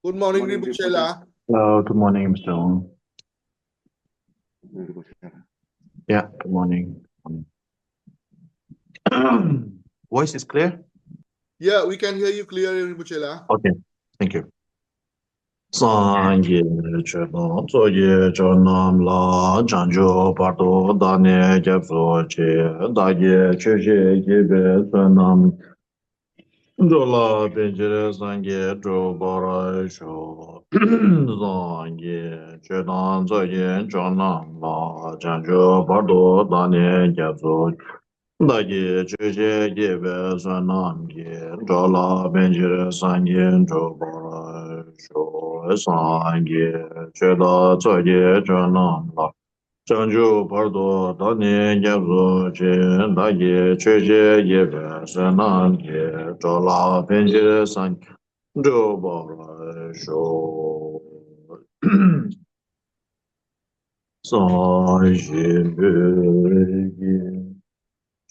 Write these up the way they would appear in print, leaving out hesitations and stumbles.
Good morning, Rinpoche. Hello, good morning, Mr. Ong. Yeah, good morning. Voice is clear? Yeah, we can hear you clearly, Rinpoche. Okay, thank you. Sangye cheba tsoye chonam la chanjo parto dane gyabso che dagye cheche gyebe sunam dola benjere sangye dro bara sho sangye chedan tsoye chonam la chanjo parto dane gyabso dagye cheche gyebe sunam ye dola benjere sangye dro bara sho sangye cheda tsoye chonam la chanju pardo dani gyabzo che dagye cheche gyebe sunam ye dola benjere sangye dro bara sho sangye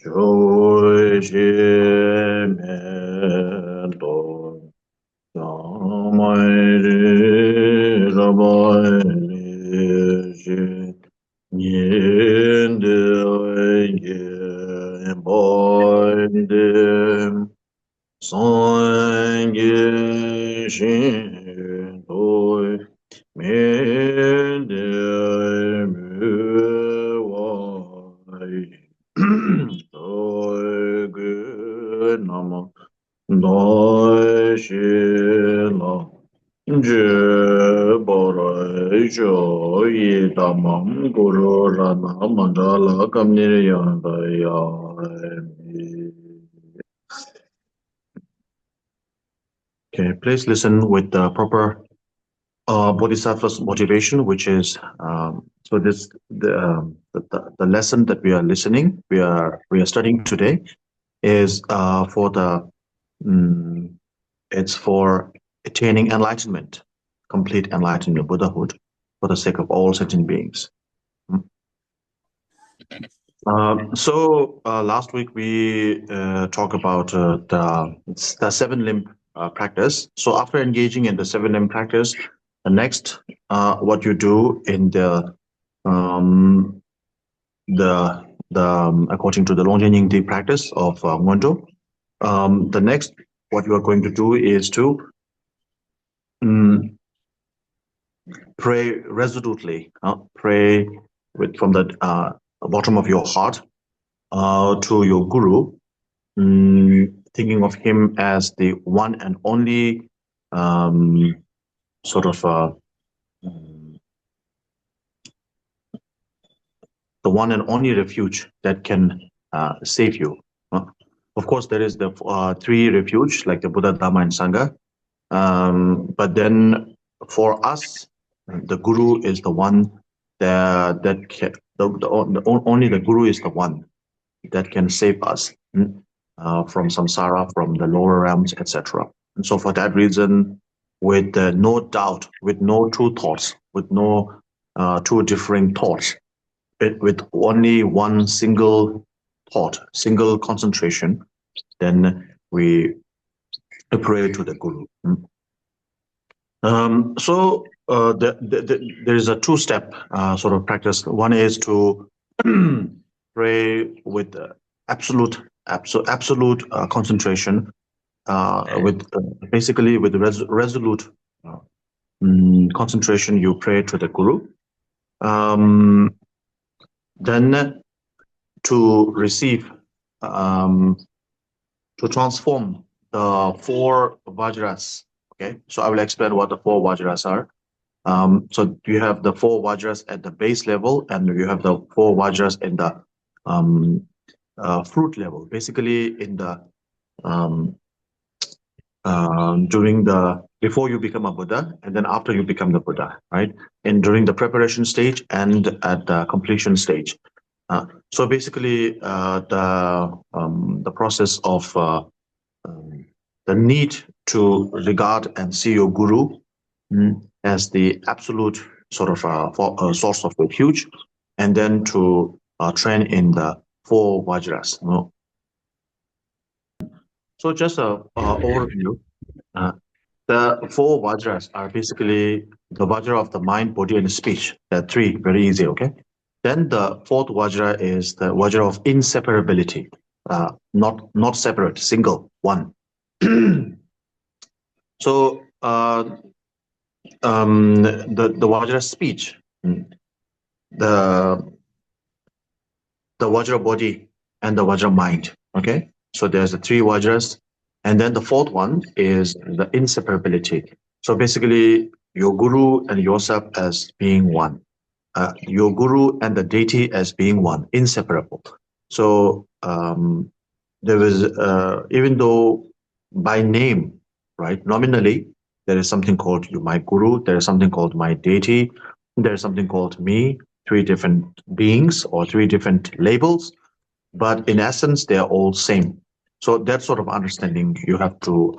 Joy Mendo Yamairi Rabai Niende Boide Sange Shindoi Mende Muwai Good Nama Doi Shila Je Borai Jo Yitamam Guru Rana Mandala Kamniriyandaya. Okay, please listen with the proper bodhisattva's motivation, which is so this the lesson that we are listening, we are studying today is for the it's for attaining enlightenment, complete enlightenment, Buddhahood, for the sake of all sentient beings. So last week we talked about the seven limb practice. So after engaging in the seven limb practice, the next what you do in the according to the Longzhen Yingdi practice of Ngondo, the next what you are going to do is to pray resolutely, pray from the bottom of your heart to your guru, thinking of him as the one and only sort of the one and only refuge that can save you. Of course, there is the three refuge like the Buddha, Dhamma, and Sangha. But then for us, the guru is the one only the guru is the one that can save us from samsara, from the lower realms, etc. And so for that reason, with no doubt, with no two thoughts, with no two differing thoughts, with only one single thought, single concentration, then we pray to the guru. So there is a two-step sort of practice. One is to pray with absolute concentration, with basically with resolute concentration. You pray to the guru. Then to receive, to transform the four vajras. Okay, so I will explain what the four vajras are. So you have the four vajras at the base level, and you have the four vajras in the fruit level. Basically, in the before you become a Buddha, and then after you become the Buddha, right? And during the preparation stage and at the completion stage. So basically, the process of the need to regard and see your guru as the absolute sort of source of refuge, and then to train in the four vajras. So just a overview. The four vajras are basically the vajra of the mind, body, and speech. There are three, very easy, okay? Then the fourth vajra is the vajra of inseparability, not separate, single, one. So the vajra speech, the vajra body, and the vajra mind. Okay, so there's the three vajras, and then the fourth one is the inseparability. So basically, your guru and yourself as being one, your guru and the deity as being one, inseparable. So there was, even though by name, right, nominally, there is something called my guru, there is something called my deity, there is something called me, three different beings or three different labels, but in essence, they are all same. So that sort of understanding you have to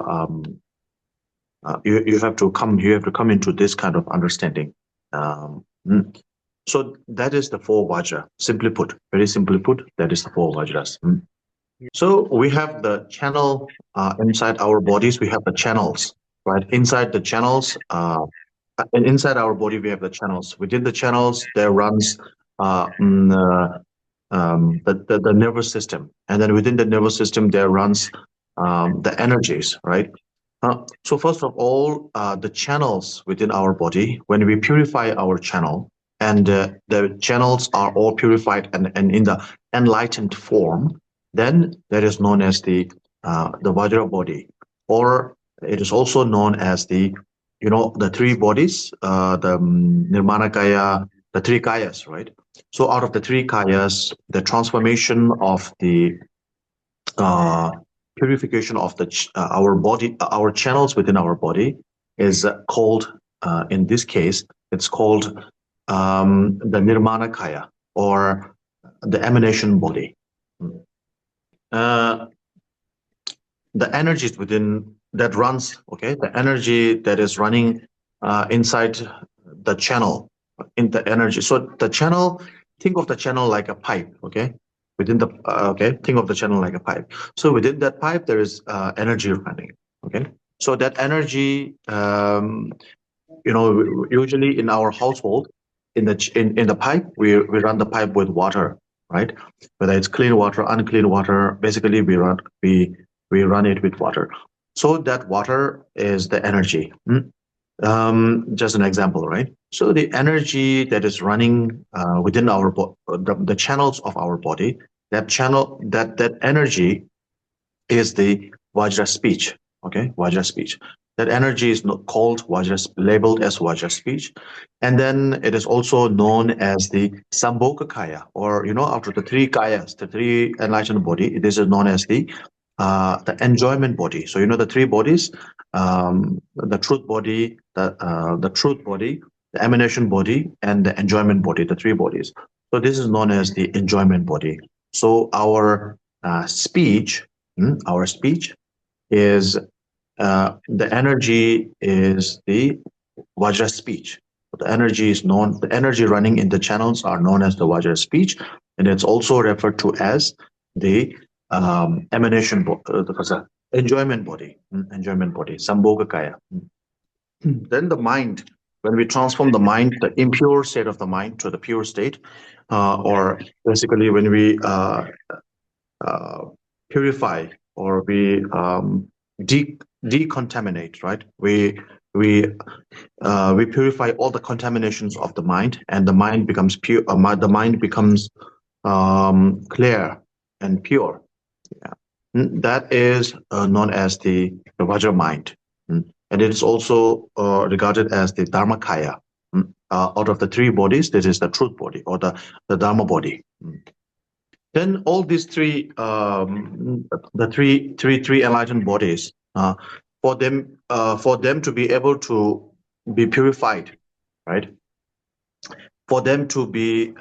you have to come into this kind of understanding. So that is the four vajra. Simply put, very simply put, that is the four vajras. So we have the channel inside our bodies. We have the channels, right? Inside the channels, and inside our body, we have the channels. Within the channels, there runs the nervous system, and then within the nervous system, there runs the energies, right? So first of all, the channels within our body, when we purify our channel, and the channels are all purified and in the enlightened form, then that is known as the Vajra body, or it is also known as the the three bodies, the Nirmana Kaya, the three Kayas, right? So out of the three Kayas, the transformation of the purification of our body, our channels within our body is called, in this case, it's called the Nirmana Kaya, or the emanation body. The energies within that runs, okay, the energy that is running inside the channel, in the energy. So the channel, think of the channel like a pipe, okay? Within the, okay, think of the channel like a pipe. So within that pipe, there is energy running, okay? So that energy, usually in our household, in the pipe, we run the pipe with water, right? Whether it's clean water, unclean water, basically we run it with water. So that water is the energy. Just an example, right? So the energy that is running within our the channels of our body, that energy is the Vajra speech. Okay, Vajra speech. That energy is called Vajra, labeled as Vajra speech, and then it is also known as the Sambhoga Kaya, or after the three Kayas, the three enlightened body. This is known as the enjoyment body. So the three bodies, the truth body, the truth body, the emanation body, and the enjoyment body. The three bodies. So this is known as the enjoyment body. So our speech. Our speech is the energy is the Vajra speech. The energy is known. The energy running in the channels are known as the Vajra speech, and it's also referred to as the emanation, the enjoyment body, enjoyment body, Sambhoga Kaya. Then the mind. When we transform the mind, the impure state of the mind to the pure state, or basically when we purify, or we decontaminate, right? We purify all the contaminations of the mind, and the mind becomes pure. The mind becomes clear and pure. Yeah. That is known as the Vajra mind, and it is also regarded as the Dharmakaya. Out of the three bodies, this is the truth body, or the Dharma body. Then all these three, the three enlightened bodies, for them to be able to be purified, right? For them to be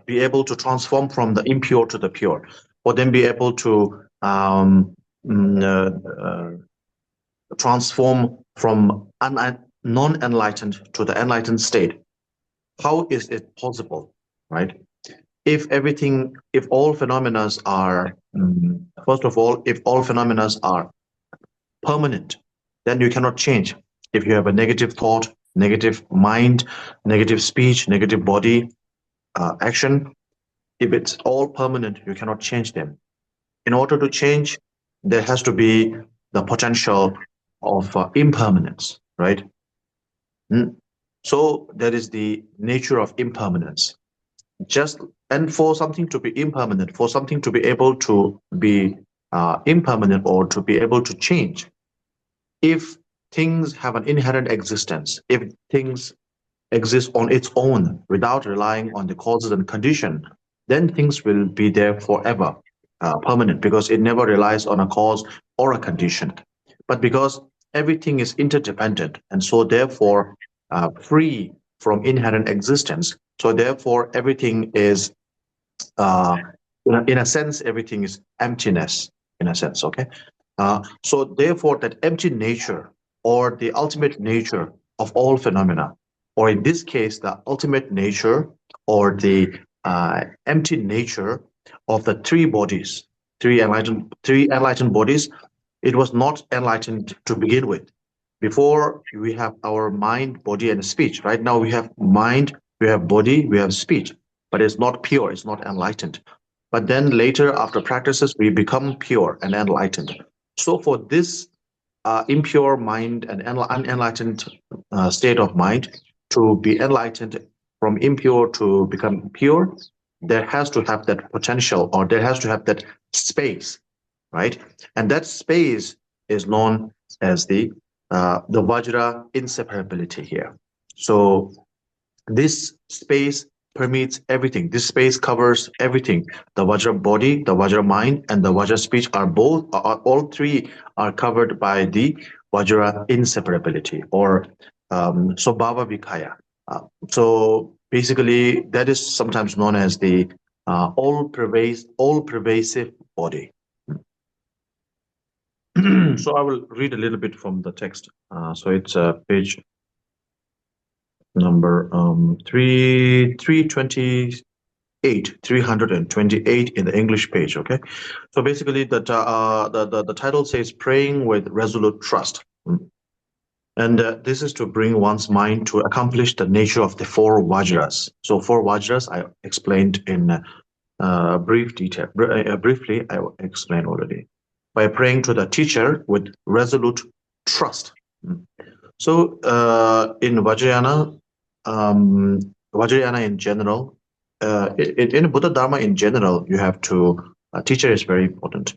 able to transform from the impure to the pure, for them be able to transform from non-enlightened to the enlightened state. How is it possible, right? If all phenomena are, first of all, if all phenomena are permanent, then you cannot change. If you have a negative thought, negative mind, negative speech, negative body, action, if it's all permanent, you cannot change them. In order to change, there has to be the potential of impermanence, right? So that is the nature of impermanence. And for something to be impermanent, for something to be able to be impermanent or to be able to change, if things have an inherent existence, if things exist on its own without relying on the causes and condition, then things will be there forever, permanent, because it never relies on a cause or a condition. But because everything is interdependent and so therefore free from inherent existence, so therefore everything is, in a sense, everything is emptiness, in a sense, okay? So therefore that empty nature or the ultimate nature of all phenomena, or in this case, the ultimate nature or the empty nature of the three bodies, three enlightened bodies, it was not enlightened to begin with. Before we have our mind, body, and speech. Right now we have mind, we have body, we have speech, but it's not pure, it's not enlightened. But then later, after practices, we become pure and enlightened. So for this impure mind and unenlightened state of mind to be enlightened from impure to become pure, there has to have that potential, or there has to have that space, right? And that space is known as the Vajra inseparability here. So this space permeates everything. This space covers everything. The Vajra body, the Vajra mind, and the Vajra speech are all three are covered by the Vajra inseparability, or Swabhava Vikaya. So basically, that is sometimes known as the all-pervasive body. So I will read a little bit from the text. So it's page number 328 in the English page. Okay, so basically the title says praying with resolute trust. And this is to bring one's mind to accomplish the nature of the four Vajras. So four Vajras I explained in brief detail. Briefly, I explained already. By praying to the teacher with resolute trust. So in Vajrayana, Vajrayana in general, in Buddha Dharma in general, you have to, teacher is very important.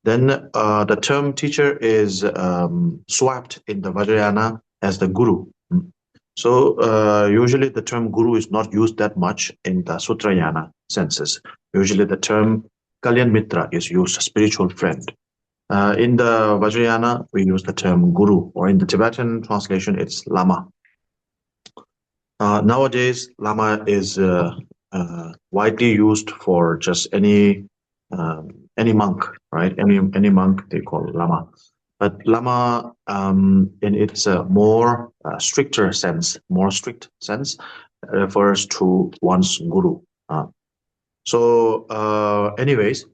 Then the term teacher is swapped in the Vajrayana as the guru. So usually the term guru is not used that much in the Sutrayana senses. Usually the term Kalyan Mitra is used, spiritual friend. In the Vajrayana, we use the term guru, or in the Tibetan translation, it's lama. Nowadays, lama is widely used for just any monk, right? Any monk they call lama. But lama, in its more stricter sense, more strict sense, refers to one's guru. Anyways,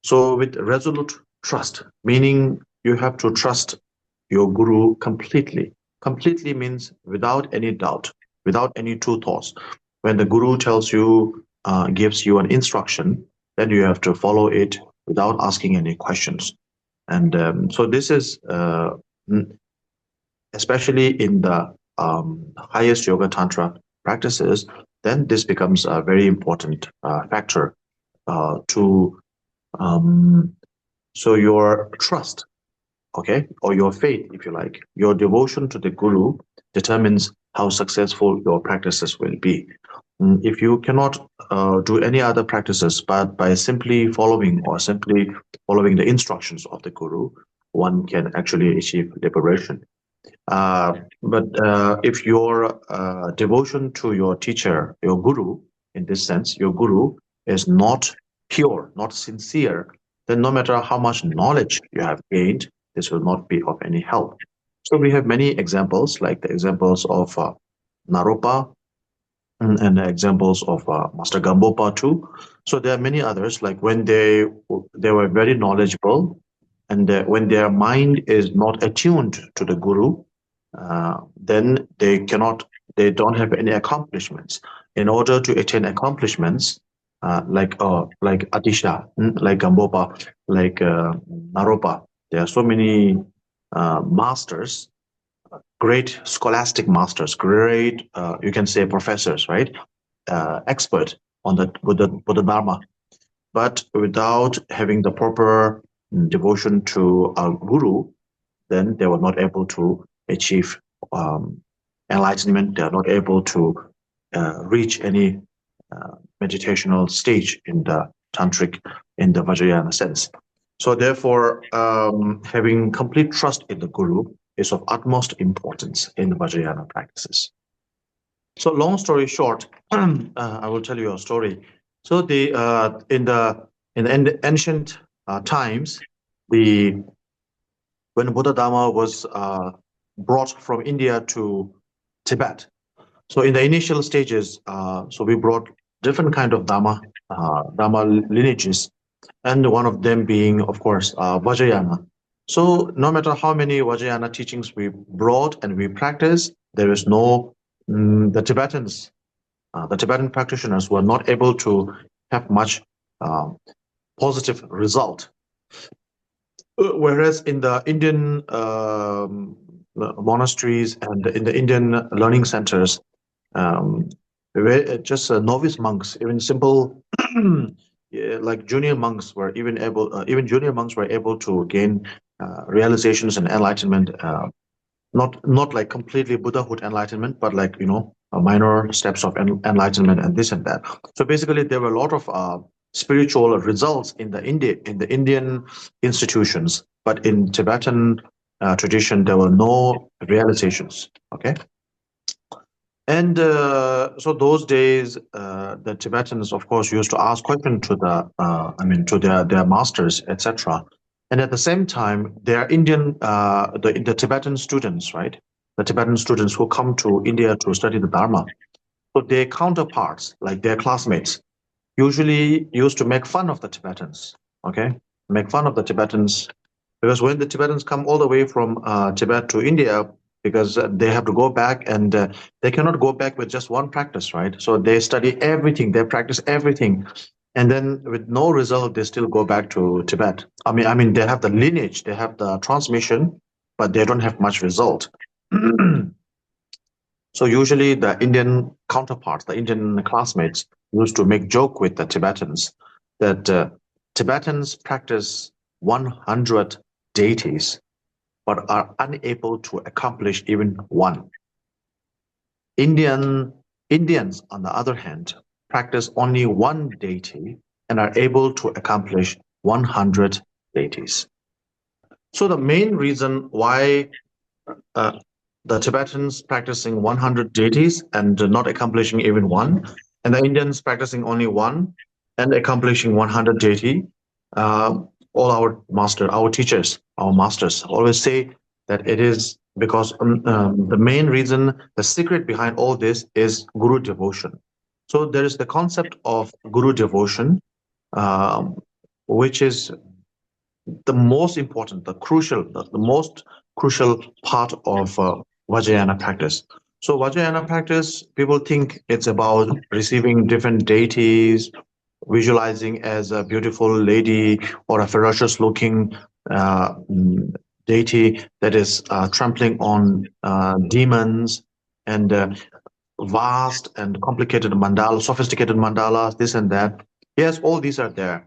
so with resolute trust, meaning you have to trust your guru completely. Completely means without any doubt, without any two thoughts. When the guru tells you, gives you an instruction, then you have to follow it without asking any questions. And so this is especially in the highest yoga tantra practices, then this becomes a very important factor to so your trust, okay, or your faith, if you like, your devotion to the guru determines how successful your practices will be. If you cannot do any other practices, but by simply following the instructions of the guru, one can actually achieve liberation. But if your devotion to your teacher, your guru, in this sense, your guru is not pure, not sincere, then no matter how much knowledge you have gained, this will not be of any help. So we have many examples, like the examples of Naropa and the examples of Master Gambopa too. So there are many others, like when they were very knowledgeable, and when their mind is not attuned to the guru, then they don't have any accomplishments. In order to attain accomplishments, like Atisha, like Gambopa, like Naropa, there are so many masters, great scholastic masters, great, you can say professors, right? Expert on the Buddha Dharma, but without having the proper devotion to a guru, then they were not able to achieve enlightenment. They are not able to reach any meditational stage in the tantric, in the Vajrayana sense. So therefore, having complete trust in the guru is of utmost importance in the Vajrayana practices. So long story short, I will tell you a story. So in the ancient times, when Buddha Dharma was brought from India to Tibet. So in the initial stages, so we brought different kind of Dharma lineages, and one of them being, of course, Vajrayana. So no matter how many Vajrayana teachings we brought and we practice, there is no the Tibetan practitioners were not able to have much positive result. Whereas in the Indian monasteries and in the Indian learning centers, just novice monks, even simple, like junior monks were even junior monks were able to gain realizations and enlightenment. Not like completely Buddhahood enlightenment, but like minor steps of enlightenment and this and that. So basically, there were a lot of spiritual results in the Indian institutions, but in Tibetan tradition, there were no realizations. Okay. And so those days, the Tibetans, of course, used to ask questions to to their masters, etc. And at the same time, their Indian, the Tibetan students, right? The Tibetan students who come to India to study the Dharma, so their counterparts, like their classmates, usually used to make fun of the Tibetans. Okay, make fun of the Tibetans, because when the Tibetans come all the way from Tibet to India, because they have to go back, and they cannot go back with just one practice, right? So they study everything, they practice everything, and then with no result, they still go back to Tibet. I mean, they have the lineage, they have the transmission, but they don't have much result. So usually the Indian counterparts, the Indian classmates, used to make joke with the Tibetans that Tibetans practice 100 deities, but are unable to accomplish even one. Indians, on the other hand, practice only one deity and are able to accomplish 100 deities. So the main reason why the Tibetans practicing 100 deities and not accomplishing even one, and the Indians practicing only one and accomplishing 100 deity, all our teachers, our masters always say that it is because the main reason, the secret behind all this is guru devotion. So there is the concept of guru devotion, which is the most important, the most crucial part of Vajrayana practice. So Vajrayana practice, people think it's about receiving different deities, visualizing as a beautiful lady or a ferocious looking deity that is trampling on demons, and vast and complicated mandala, sophisticated mandalas, this and that. Yes, all these are there.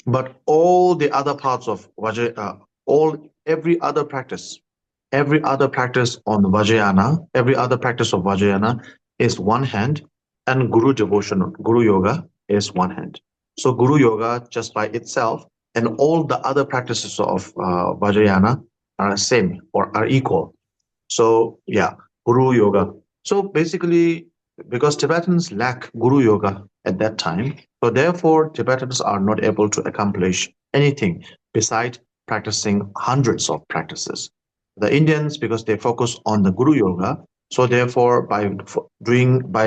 But all the other parts of every other practice on Vajrayana, every other practice of Vajrayana is one hand, and Guru devotion, Guru Yoga is one hand. So Guru Yoga just by itself and all the other practices of Vajrayana are same or are equal. So yeah, Guru Yoga. So basically, because Tibetans lack Guru Yoga at that time, so therefore Tibetans are not able to accomplish anything besides practicing hundreds of practices. The Indians, because they focus on the Guru Yoga, so therefore by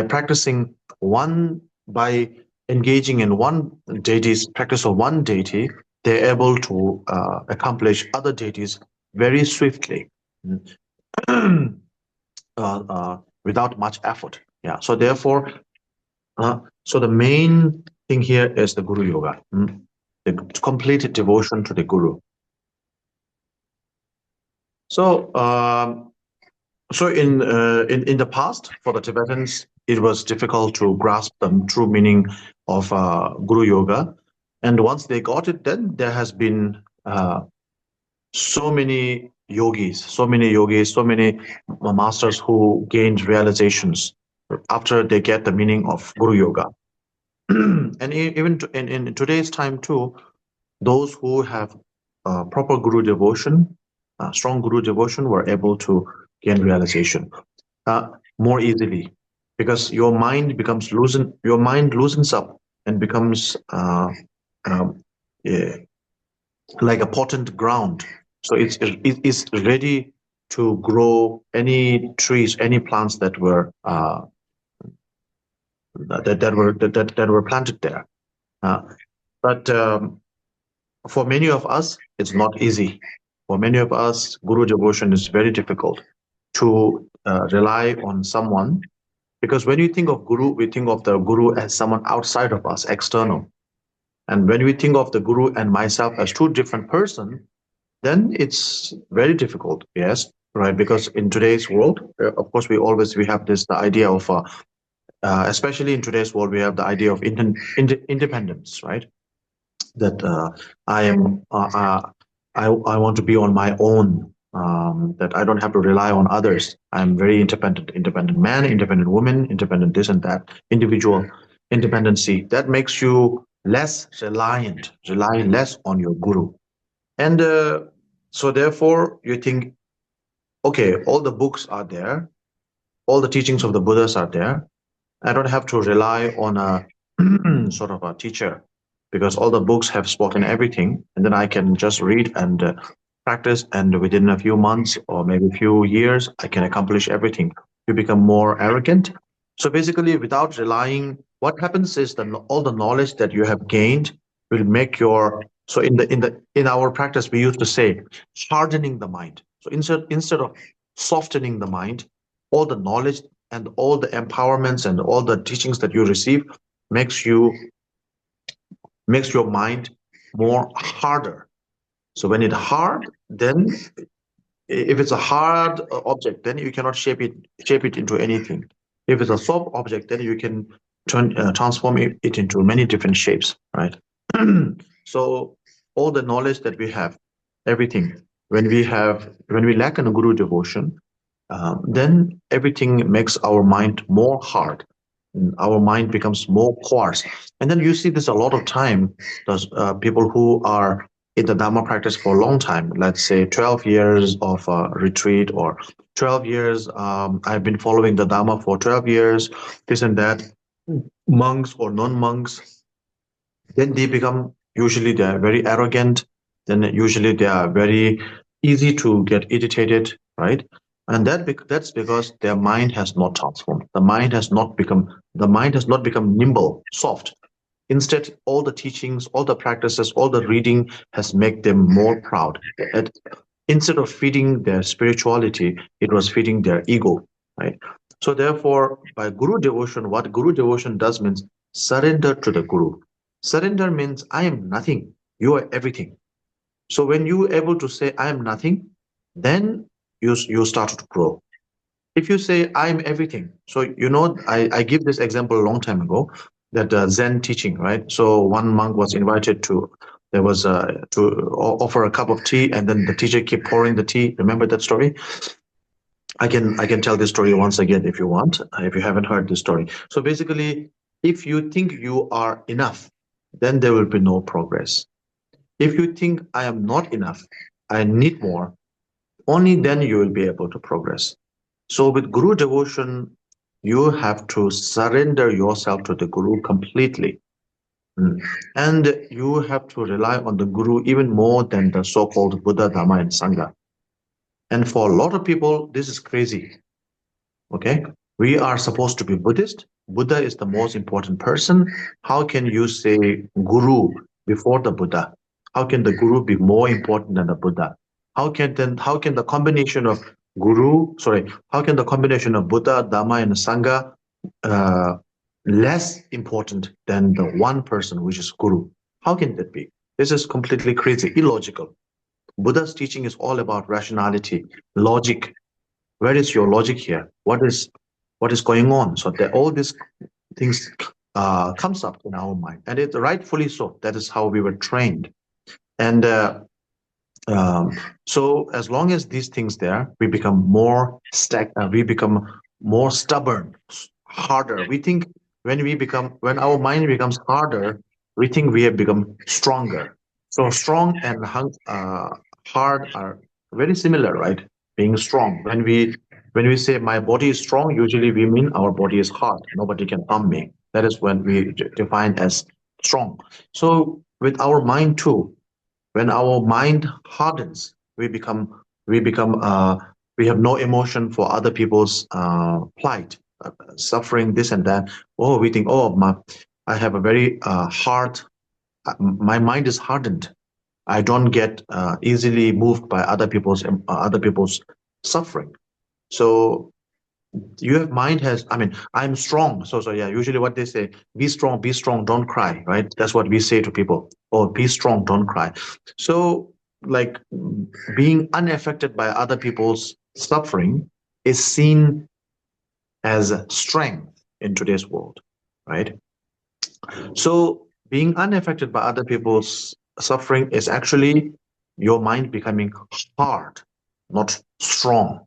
practicing by engaging in one deity's practice of one deity, they're able to accomplish other deities very swiftly. without much effort. Yeah. So therefore, so the main thing here is the Guru Yoga, the complete devotion to the Guru. So, so in the past, for the Tibetans, it was difficult to grasp the true meaning of Guru Yoga, and once they got it, then there has been so many yogis, so many masters who gained realizations after they get the meaning of Guru Yoga. And even in today's time too, those who have proper Guru devotion, strong Guru devotion, were able to gain realization more easily, because your mind loosens up and becomes yeah, like a potent ground. So it's ready to grow any trees, any plants that were that were planted there. But for many of us, it's not easy. For many of us, Guru devotion is very difficult to rely on someone, because when we think of Guru, we think of the Guru as someone outside of us, external. And when we think of the Guru and myself as two different persons, then it's very difficult. Yes, right? Because in today's world, of course, we have this the idea of, especially in today's world, we have the idea of independence, right? That I want to be on my own. That I don't have to rely on others. I'm very independent man, independent woman, independent this and that, individual independency. That makes you less reliant, rely less on your guru. And so therefore you think, okay, all the books are there, all the teachings of the Buddhas are there. I don't have to rely on a sort of a teacher, because all the books have spoken everything, and then I can just read and practice, and within a few months or maybe a few years, I can accomplish everything. You become more arrogant. So basically, without relying, what happens is that all the knowledge that you have gained will make your, so in our practice, we used to say hardening the mind. So instead of softening the mind, all the knowledge and all the empowerments and all the teachings that you receive makes your mind more harder. So when it's hard, then if it's a hard object, then you cannot shape it into anything. If it's a soft object, then you can transform it into many different shapes, right? So all the knowledge that we have, everything, when we lack in a Guru devotion, then everything makes our mind more hard. Our mind becomes more coarse. And then you see this a lot of time, those people who are in the Dharma practice for a long time, let's say 12 years of retreat, or 12 years, I've been following the Dharma for 12 years, this and that, monks or non-monks, then usually they are very arrogant, then usually they are very easy to get irritated, right? And that's because their mind has not transformed. The mind has not become nimble, soft. Instead, all the teachings, all the practices, all the reading has made them more proud. Instead of feeding their spirituality, it was feeding their ego, right? So therefore, by Guru devotion, what Guru devotion does means surrender to the Guru. Surrender means I am nothing, you are everything. So when you are able to say I am nothing, then you start to grow. If you say I am everything, so I give this example a long time ago, that Zen teaching, right? So one monk was invited to, there was to offer a cup of tea, and then the teacher kept pouring the tea. Remember that story? I can tell this story once again if you want, if you haven't heard this story. So basically, if you think you are enough, then there will be no progress. If you think I am not enough, I need more, only then you will be able to progress. So with Guru devotion, you have to surrender yourself to the Guru completely. And you have to rely on the Guru even more than the so-called Buddha, Dhamma, and Sangha. And for a lot of people, this is crazy. Okay? We are supposed to be Buddhist. Buddha is the most important person. How can you say Guru before the Buddha? How can the Guru be more important than the Buddha? How can the combination of how can the combination of Buddha, Dhamma, and Sangha less important than the one person, which is Guru? How can that be? This is completely crazy, illogical. Buddha's teaching is all about rationality, logic. Where is your logic here? What is going on? So that all these things comes up in our mind, and it rightfully so. That is how we were trained. And so as long as these things there, we become more we become more stubborn, harder. We think when our mind becomes harder, we think we have become stronger. So strong and hard are very similar, right? Being strong. When we say my body is strong, usually we mean our body is hard. Nobody can harm me. That is when we define as strong. So with our mind too, when our mind hardens, we have no emotion for other people's plight, suffering, this and that. Oh, we think, I have a very hard, my mind is hardened. I don't get easily moved by other people's suffering. So your mind has, I'm strong. So yeah, usually what they say, be strong, don't cry, right? That's what we say to people. Oh, be strong, don't cry. So like being unaffected by other people's suffering is seen as strength in today's world, right? So being unaffected by other people's suffering is actually your mind becoming hard, not strong.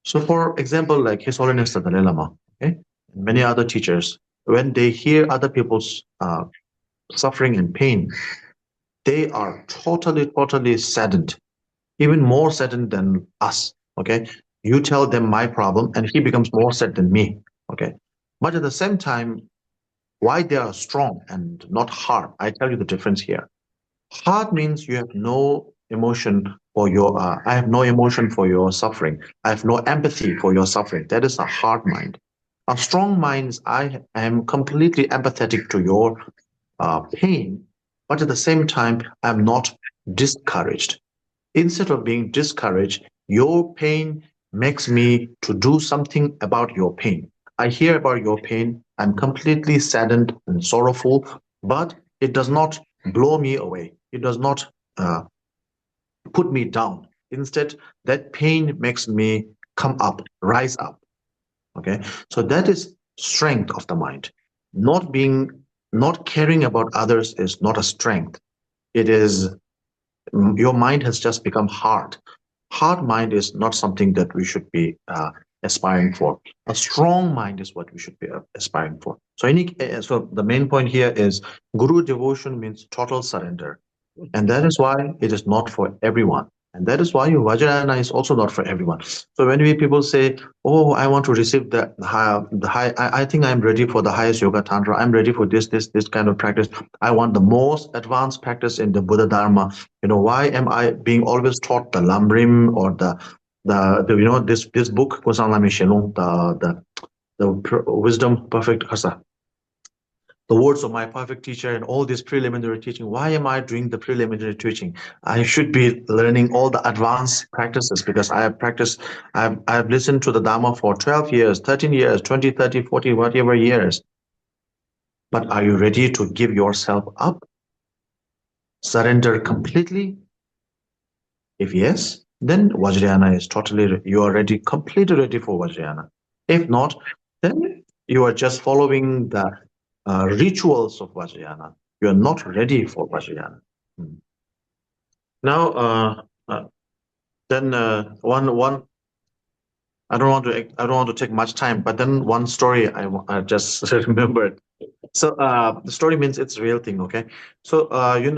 So for example, like His Holiness the Dalai Lama, okay, and many other teachers, when they hear other people's suffering and pain, they are totally saddened, even more saddened than us, okay? You tell them my problem and he becomes more sad than me, okay? But at the same time, why they are strong and not hard, I tell you the difference here. Hard means you have no emotion for your, I have no emotion for your suffering. I have no empathy for your suffering. That is a hard mind. A strong mind is I am completely empathetic to your pain, but at the same time, I'm not discouraged. Instead of being discouraged, your pain makes me to do something about your pain. I hear about your pain. I'm completely saddened and sorrowful, but it does not blow me away. It does not put me down. Instead, that pain makes me come up, rise up. Okay, so that is strength of the mind. Not caring about others is not a strength. It is your mind has just become hard. Hard mind is not something that we should be aspiring for. A strong mind is what we should be aspiring for. So so the main point here is Guru devotion means total surrender. And that is why it is not for everyone. And that is why Vajrayana is also not for everyone. So when people say, "Oh, I want to receive the high, I think I'm ready for the highest yoga tantra. I'm ready for this kind of practice. I want the most advanced practice in the Buddha Dharma. Why am I being always taught the Lamrim or the this book, Kusang Lami Shelong, the Wisdom Perfect Asa, the words of my perfect teacher and all this preliminary teaching. Why am I doing the preliminary teaching? I should be learning all the advanced practices because I have practiced, I've listened to the Dharma for 12 years, 13 years, 20, 30, 40, whatever years. But are you ready to give yourself up? Surrender completely? If yes, then Vajrayana is you are ready, completely ready for Vajrayana. If not, then you are just following the rituals of Vajrayana. You are not ready for Vajrayana. Now, then one. I don't want to take much time, but then one story I just remembered. So the story means it's real thing, okay? So in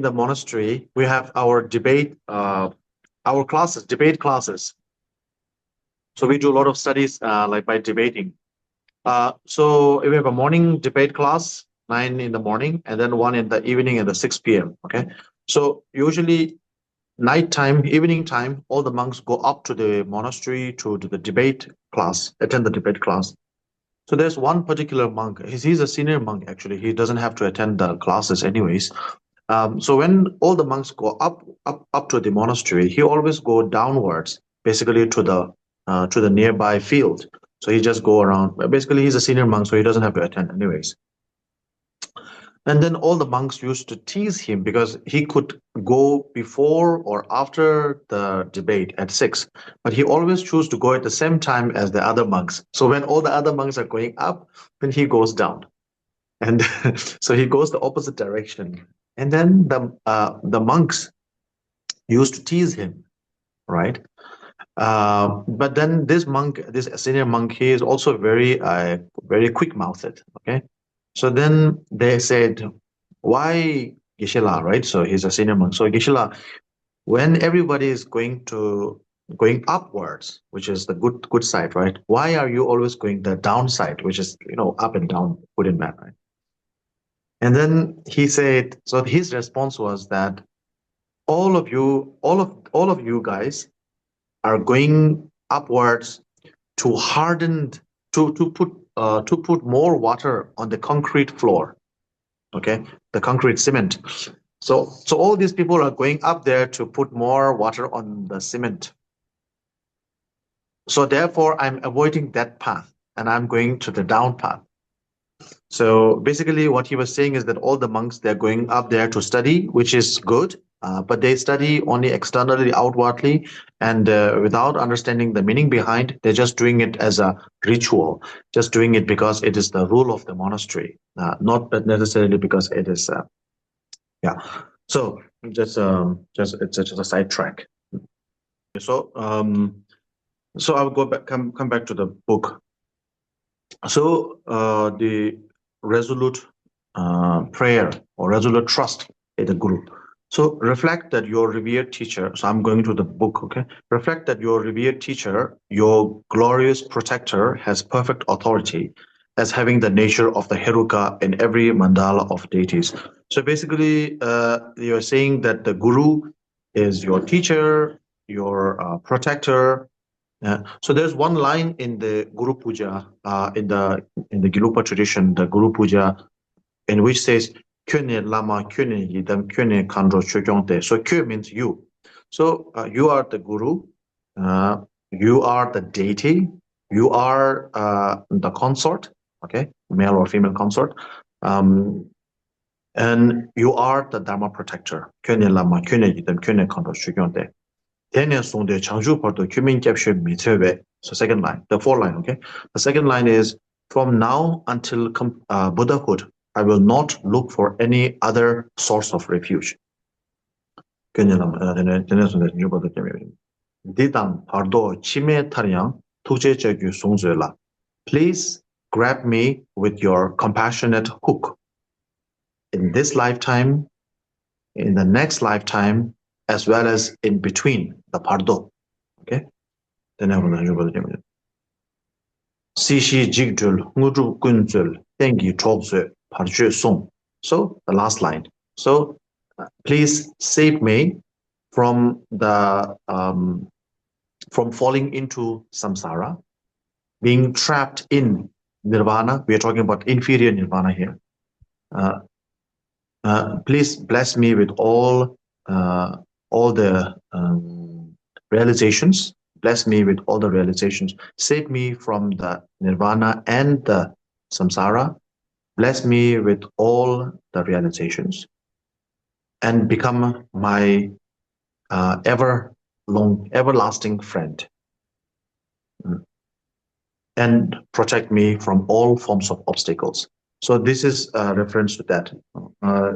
the monastery we have our debate, our classes, debate classes. So we do a lot of studies like by debating. So we have a morning debate class, 9 in the morning, and then one in the evening at the 6 p.m. Okay. So usually nighttime, evening time, all the monks go up to the monastery to the debate class, attend the debate class. So there's one particular monk. He's a senior monk, actually. He doesn't have to attend the classes anyways. So when all the monks go up to the monastery, he always go downwards basically to the nearby field. So he just go around. Basically, he's a senior monk, so he doesn't have to attend anyways. And then all the monks used to tease him because he could go before or after the debate at 6, but he always chose to go at the same time as the other monks. So when all the other monks are going up, then he goes down. And so he goes the opposite direction. And then the monks used to tease him, right? But then this senior monk, he is also very quick-mouthed. Okay, so then they said, "Why Geshe-la?" Right? So he's a senior monk. So Geshe-la, when everybody is going upwards, which is the good side, right? Why are you always going the downside, which is up and down, good and bad, right? And then he said, so his response was that all of you guys are going upwards to harden, to put more water on the concrete floor, okay, the concrete cement. So all these people are going up there to put more water on the cement. So therefore, I'm avoiding that path and I'm going to the down path. So basically what he was saying is that all the monks, they're going up there to study, which is good, but they study only externally, outwardly, and without understanding the meaning behind. They're just doing it as a ritual, just doing it because it is the rule of the monastery, not necessarily because it is, yeah. So it's just a sidetrack. So I will come back to the book. So the resolute prayer or resolute trust in the Guru. So reflect that your revered teacher, so I'm going to the book, okay? Reflect that your revered teacher, your glorious protector, has perfect authority as having the nature of the Heruka in every mandala of deities. So basically, you're saying that the Guru is your teacher, your protector. So there's one line in the Guru Puja, in the Gelugpa tradition, the Guru Puja, in which says Kyone Lama Kyone Yidam Kyone Kandro Chogyongte. So Kyo means you. So you are the Guru, you are the deity, you are the consort, okay, male or female consort, and you are the Dharma protector. Kyone Lama Kyone Yidam Kyone Kandro Chogyongte. So second line, the fourth line, okay? The second line is, from now until Buddhahood, I will not look for any other source of refuge. Please grab me with your compassionate hook. In this lifetime, in the next lifetime, as well as in between the pardo. Okay? Sishi jigdul ngudu gunzul tengi chokzu parju song. So the last line. So please save me from from falling into samsara, being trapped in nirvana. We are talking about inferior nirvana here. Please bless me with all the realizations. Bless me with all the realizations. Save me from the nirvana and the samsara. Bless me with all the realizations, and become my everlasting friend, and protect me from all forms of obstacles. So this is a reference to that.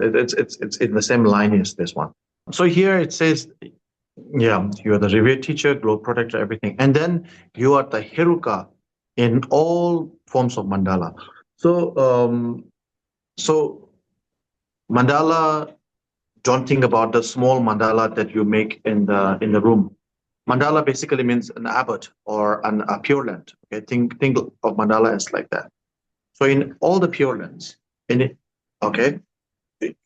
It's in the same line as this one. So here it says, yeah, you are the revered teacher, globe protector, everything. And then you are the Heruka in all forms of mandala. So, mandala, don't think about the small mandala that you make in the room. Mandala basically means an abbot or a pure land. Okay, think of mandala as like that. So in all the pure lands,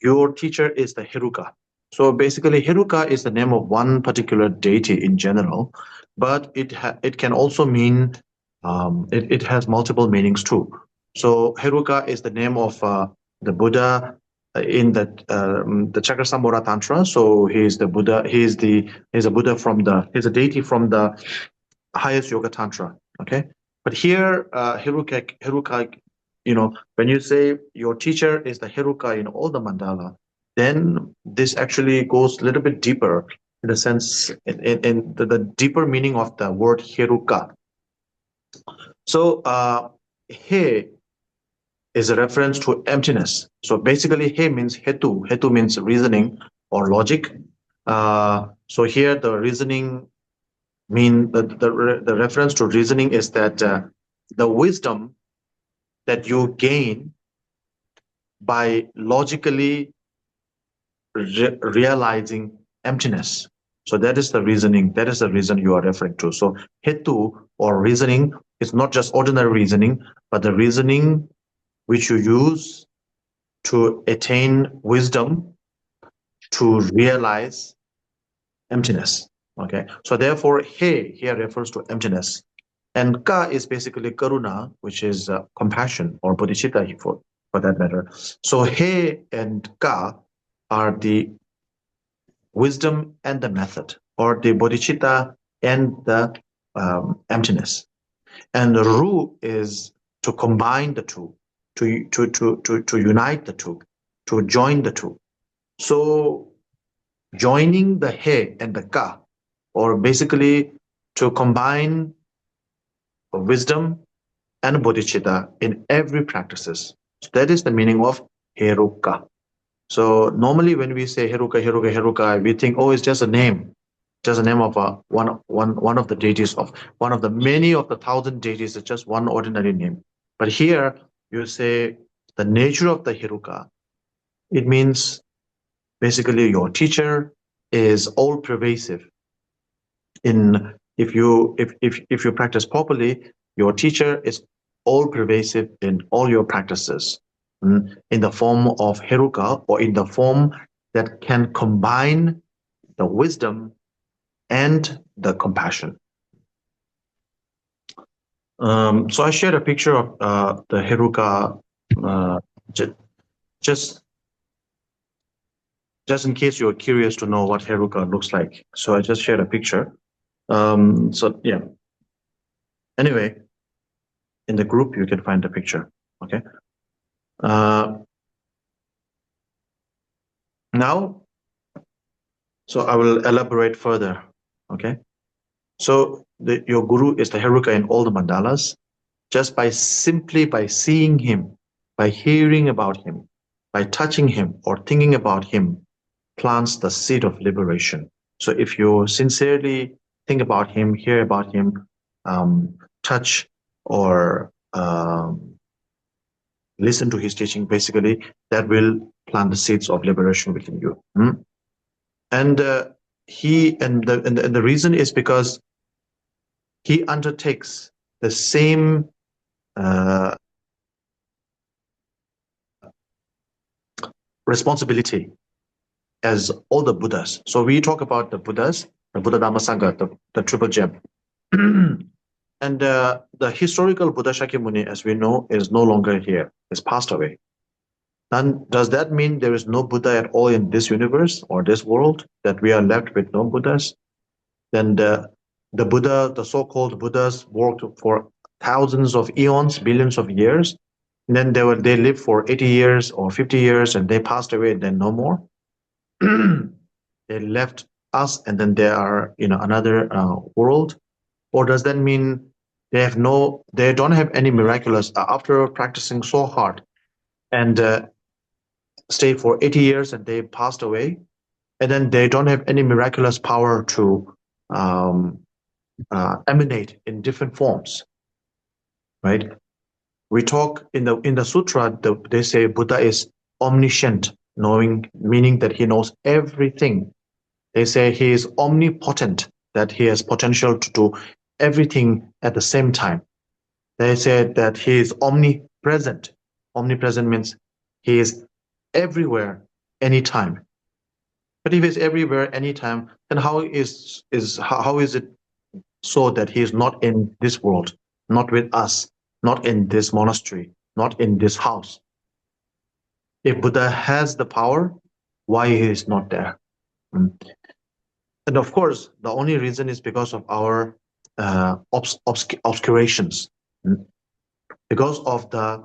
your teacher is the Heruka. So basically, Heruka is the name of one particular deity in general, but it can also mean, it has multiple meanings too. So Heruka is the name of the Buddha, in the Chakrasambhara Tantra. So he is the Buddha. He's a Buddha he's a deity from the highest yoga tantra. Okay, but here Heruka, when you say your teacher is the Heruka in all the mandala, then this actually goes a little bit deeper in the sense in the deeper meaning of the word Heruka. So He is a reference to emptiness. So basically, He means Hetu. Hetu means reasoning or logic. So here the reasoning the reference to reasoning is that the wisdom that you gain by logically realizing emptiness. So that is the reasoning. That is the reason you are referring to. So hetu or reasoning is not just ordinary reasoning, but the reasoning which you use to attain wisdom to realize emptiness. Okay. So therefore, he here refers to emptiness. And ka is basically karuna, which is compassion or bodhicitta for that matter. So he and ka are the wisdom and the method, or the bodhicitta and the emptiness. And ru is to combine the two, to unite the two, to join the two. So joining the he and the ka, or basically to combine wisdom and bodhicitta in every practices. So that is the meaning of Heruka. So normally when we say Heruka, we think, oh, it's just a name of one of the deities, of one of the many of the 1,000 deities. It's just one ordinary name. But here you say the nature of the Heruka. It means basically your teacher is all pervasive. If you practice properly, your teacher is all pervasive in all your practices, in the form of Heruka, or in the form that can combine the wisdom and the compassion. So I shared a picture of the Heruka, just in case you're curious to know what Heruka looks like. So I just shared a picture. So yeah. Anyway, in the group you can find the picture. Okay. Now, so I will elaborate further. Okay. So your guru is the Heruka in all the mandalas. Just simply by seeing him, by hearing about him, by touching him or thinking about him, plants the seed of liberation. So if you sincerely think about him, hear about him, touch or listen to his teaching, basically, that will plant the seeds of liberation within you. And the reason is because he undertakes the same responsibility as all the Buddhas. So we talk about the Buddhas, the Buddha Dhamma Sangha, the triple gem. And the historical Buddha Shakyamuni, as we know, is no longer here. It's passed away. And does that mean there is no Buddha at all in this universe or this world, that we are left with no Buddhas? Then the Buddha, the so-called Buddhas, worked for thousands of eons, billions of years. And then they lived for 80 years or 50 years and they passed away and then no more. They left us and then they are in another world. Or does that mean they don't have any miraculous, after practicing so hard and stayed for 80 years and they passed away, and then they don't have any miraculous power to emanate in different forms, right? We talk in the sutra, they say Buddha is omniscient, meaning that he knows everything. They say he is omnipotent, that he has potential to do everything at the same time. They say that he is omnipresent. Omnipresent means he is everywhere, anytime. But if he's everywhere, anytime, then how is it so that he is not in this world, not with us, not in this monastery, not in this house? If Buddha has the power, why he is not there? And of course, the only reason is because of our obscurations, because of the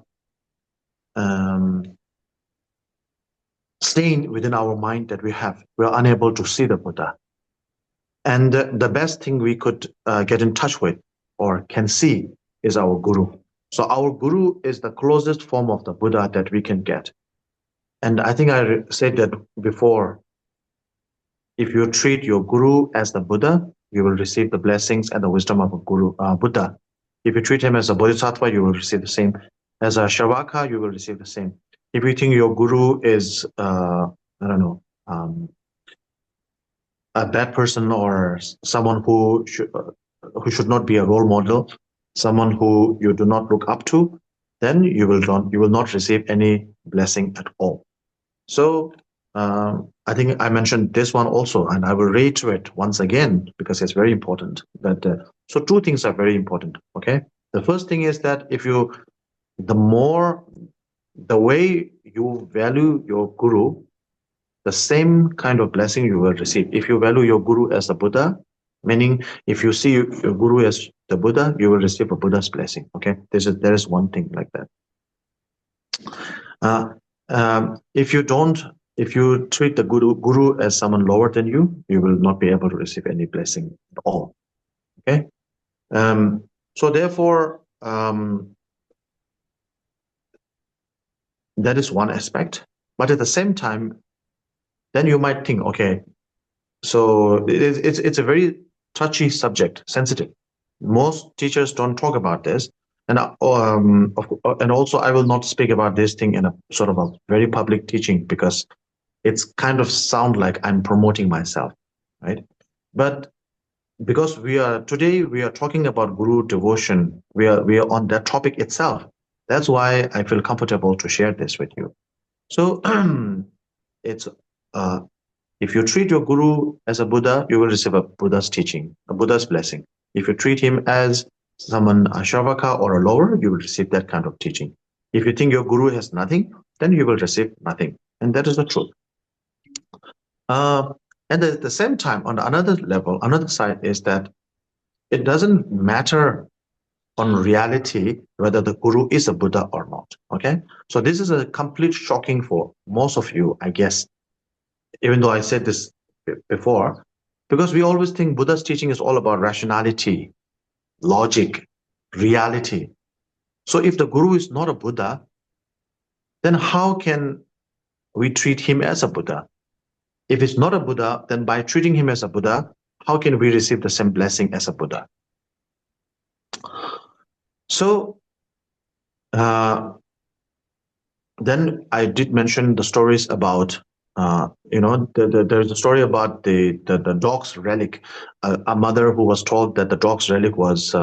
stain within our mind that we have. We are unable to see the Buddha. And the best thing we could get in touch with or can see is our Guru. So our Guru is the closest form of the Buddha that we can get. And I think I said that before. If you treat your Guru as the Buddha, you will receive the blessings and the wisdom of a Guru, Buddha. If you treat him as a Bodhisattva, you will receive the same. As a Shavaka, you will receive the same. If you think your Guru is, I don't know, a bad person or someone who should not be a role model, someone who you do not look up to, then you will not receive any blessing at all. So I think I mentioned this one also, and I will reiterate once again because it's very important. That so two things are very important. Okay, the first thing is that the way you value your Guru, the same kind of blessing you will receive. If you value your Guru as the Buddha, meaning if you see your Guru as the Buddha, you will receive a Buddha's blessing. Okay, there is one thing like that. If you treat the Guru as someone lower than you, you will not be able to receive any blessing at all. Okay, so therefore, that is one aspect. But at the same time, then you might think, okay, so it's a very touchy subject, sensitive. Most teachers don't talk about this, and also I will not speak about this thing in a sort of a very public teaching because it's kind of sound like I'm promoting myself, right? But because today we are talking about Guru devotion, we are on that topic itself. That's why I feel comfortable to share this with you. So it's if you treat your Guru as a Buddha, you will receive a Buddha's teaching, a Buddha's blessing. If you treat him as someone, a Shavaka or a lower, you will receive that kind of teaching. If you think your Guru has nothing, then you will receive nothing. And that is the truth. And at the same time, on another level, another side is that it doesn't matter on reality whether the Guru is a Buddha or not. Okay, so this is a complete shocking for most of you, I guess, even though I said this before, because we always think Buddha's teaching is all about rationality, logic, reality. So if the Guru is not a Buddha, then how can we treat him as a Buddha? If it's not a Buddha, then by treating him as a Buddha, how can we receive the same blessing as a Buddha? So then I did mention the stories about, there's a story about the dog's relic, a mother who was told that the dog's relic was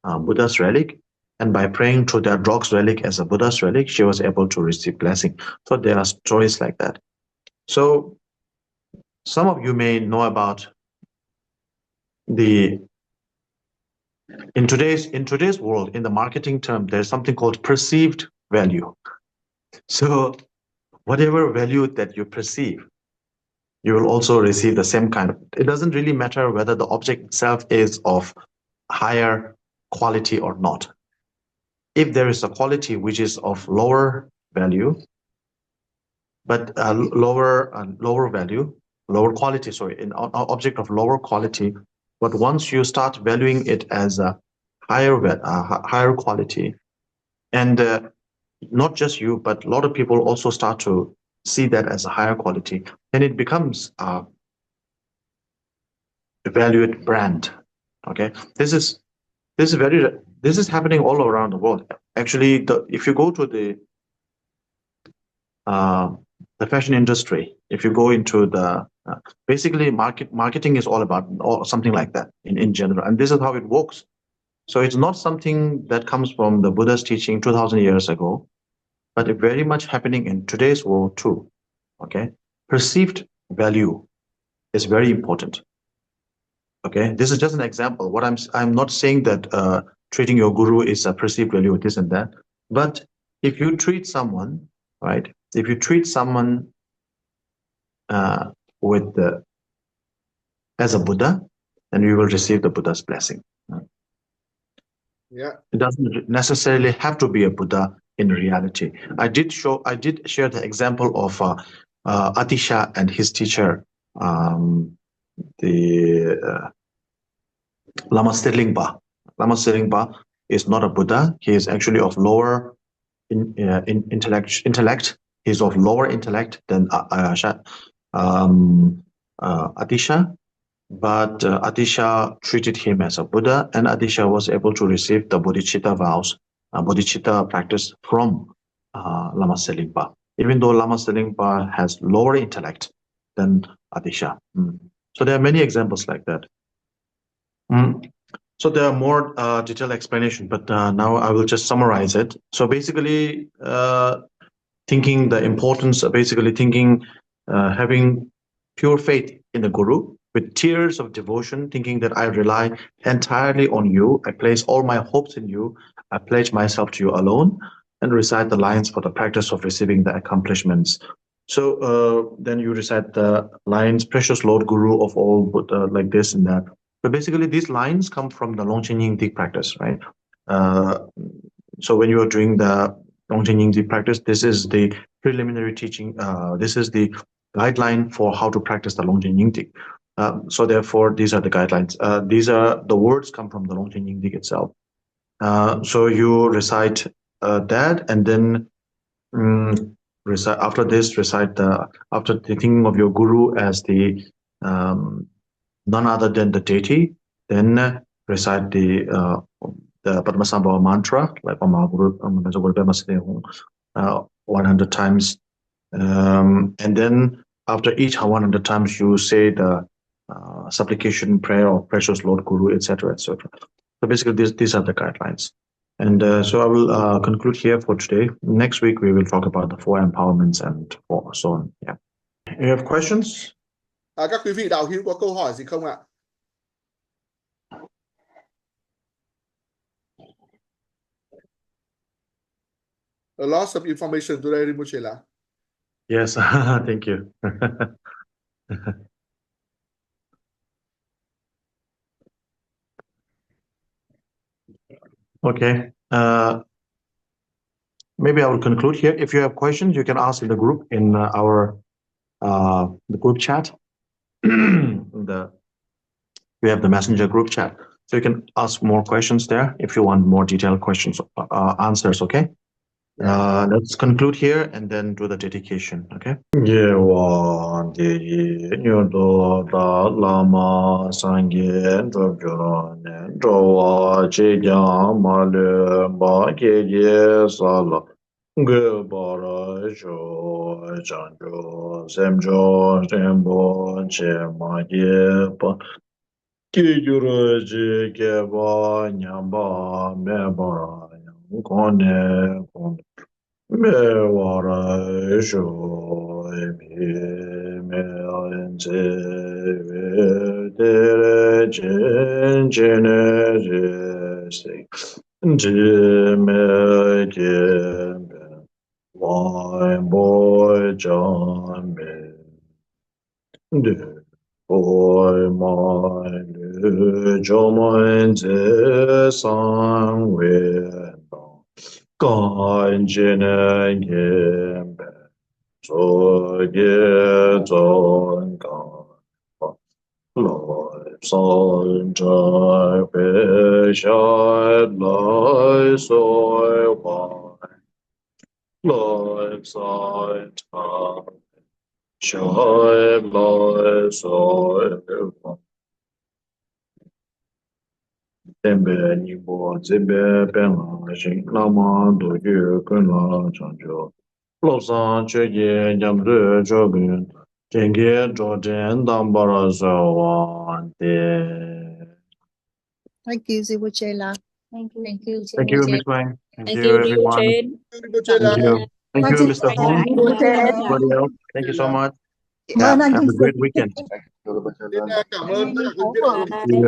Buddha's relic. And by praying to that dog's relic as a Buddha's relic, she was able to receive blessing. So there are stories like that. So some of you may know about in today's world, in the marketing term, there's something called perceived value. So whatever value that you perceive, you will also receive the same kind of. It doesn't really matter whether the object itself is of higher quality or not. If there is a quality which is of lower value, but lower quality, an object of lower quality, but once you start valuing it as a higher quality, and not just you, but a lot of people also start to see that as a higher quality, and it becomes a valued brand. Okay, this is happening all around the world. Actually, if you go to the fashion industry, if you go into the basically marketing is all about something like that in general, and this is how it works. So it's not something that comes from the Buddha's teaching 2,000 years ago, but it's very much happening in today's world too. Okay, perceived value is very important. Okay, this is just an example. What I'm not saying that treating your Guru is a perceived value, this and that, but if you treat someone, right, if you treat someone as a Buddha, then you will receive the Buddha's blessing. Yeah. It doesn't necessarily have to be a Buddha in reality. I did share the example of Atisha and his teacher, the Lama Stirlingpa. Lama Stirlingpa is not a Buddha. He is actually of lower intellect. He's of lower intellect than Atisha. But Atisha treated him as a Buddha, and Atisha was able to receive the bodhicitta vows, bodhicitta practice from Lama Stirlingpa, even though Lama Stirlingpa has lower intellect than Atisha. So there are many examples like that. So there are more detailed explanation, but now I will just summarize it. So basically, thinking the importance of having pure faith in the Guru with tears of devotion, thinking that I rely entirely on you, I place all my hopes in you, I pledge myself to you alone, and recite the lines for the practice of receiving the accomplishments. So then you recite the lines, precious Lord Guru of all, like this and that. So basically, these lines come from the Longchen Yingdi practice, right? So when you are doing the Longchen Yingdi practice, this is the preliminary teaching. This is the guideline for how to practice the Longchen Yingdi. So therefore, these are the guidelines. These are the words come from the Longchen Yingdi itself. So you recite that, and then recite after this. Recite after thinking of your Guru as the none other than the deity. Then recite the Padmasambhava mantra, like 100 times. And then after each 100 times, you say the supplication prayer of precious Lord Guru, etc., etc. So basically, these are the guidelines. And so I will conclude here for today. Next week, we will talk about the 4 empowerments and so on. Yeah. You have questions? Các quý vị đạo hữu có câu hỏi gì không ạ? A lot of information today, Rinpoche. Yes, thank you. Okay. Maybe I will conclude here. If you have questions, you can ask in the group in our the group chat. We have the messenger group chat, so you can ask more questions there if you want more detailed questions, answers. Okay. Let's conclude here and then do the dedication. Okay. Lama Sangye Drowa Chegyang Male Ba Kye Sala Gebara Jo Chanjo Semjo Tembo Che Ma Ye Pa Kyura Ji Keba Nyamba Mebara Kone Kone Mewara Jo Me Anze Tere Chen Chene Jese Jime Jembe Wine Boy John Me De Boy My Jomo Enze Sang We Ganjene Gembe So Ye Zon Gan Lai San Jai Pe Shai Lai Soi Wai Lai San Jai Shai Lai Soi Wai Tembe Nibo Zimbe Penla Shing Lama Do Yu Kun La Chanjo Lo San Che Ye Nyam Re Jobin Jenge Jordan Dambara Zawante. Thank you, Zibuchela. Thank you. Thank you, Ms. Wang. Thank Thank you, you, everyone. Rinpoche. Thank you. Thank you, Mr. Hong. Rinpoche. Everybody else. Thank you so much. Cảm ơn anh Have a great weekend. Cảm ơn tất cả quý vị đạo hữu. Bye.